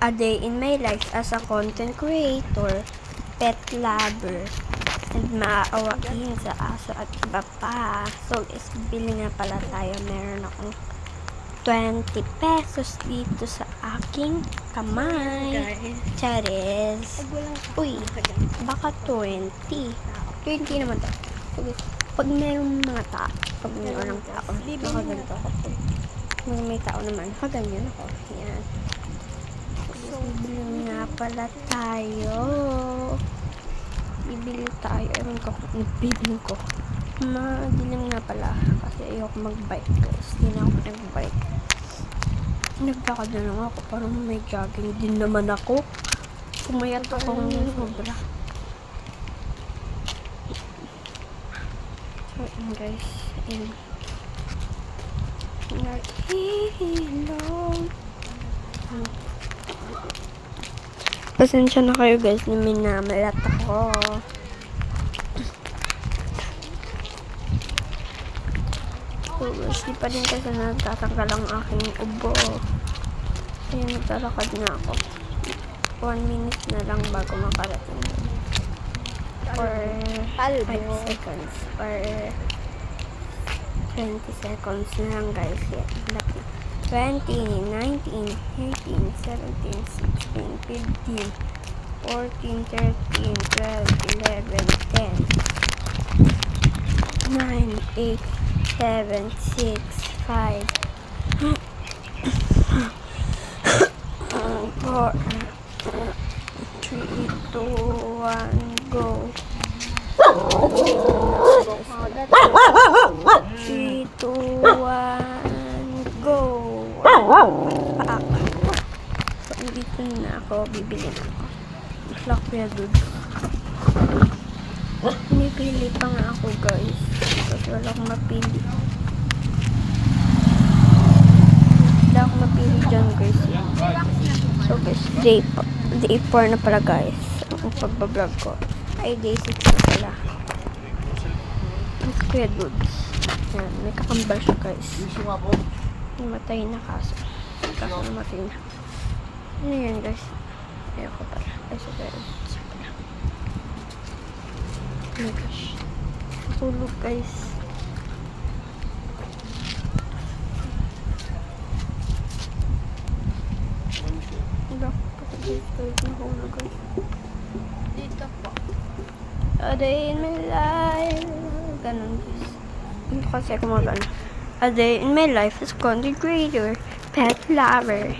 A day in my life as a content creator, pet lover, and maaawain sa aso at iba pa. So, bili nga pala tayo. Meron akong 20 pesos dito sa aking kamay. Charis. Uy, baka 20. 20 naman to. Pag mayroong mga tao, pag mayroong tao, nakaganito ako. Pag may tao naman, nakaganyan ako. Yan. So, bili nga pala tayo. Bibili tayo. Ewan ko kung bibili ko. Madilim nga pala. Kasi ayoko mag-bike. Hindi na ako nag-bike. Naglakad na lang ako. Parang may jogging din naman ako. Pumayat ako ng sobra. So, yun guys. Nag-ilong. Pasensya na kayo guys, minamalat ako. So guys, di pa rin kasi natatanggal ang aking ubo. Kaya naglalakad na ako. 1 minute na lang bago makarating. Or 5 seconds. Or 20 seconds na lang guys. 20, 19, 18, 17, 16, 15, 14, 13, 12, 11, 10, 9, 8, 7, 6, 5, 4, 3, 2, 1, go. 3, 2, 1, go. Paak. So, dito na ako. Bibili na ako. Lakya doon. Binibili pa nga ako guys. Kasi wala akong mapili. Wala akong mapili dyan guys. So guys, day 4 na pala guys. Ang pagbablog ko. Ay, day 6 na pala. Ang Kuya Dudes. Yan, may kakambal siya guys. Namatay na kaso namatay na. Ano yan guys? Ayoko pala. Ay, super pala. Oh my gosh. Natulog guys. Wala ko pa dito. Nahulog guys. Dito po. A day in my life. Ganun guys. Hindi kasi ako magano. A day in my life as content creator, pet lover.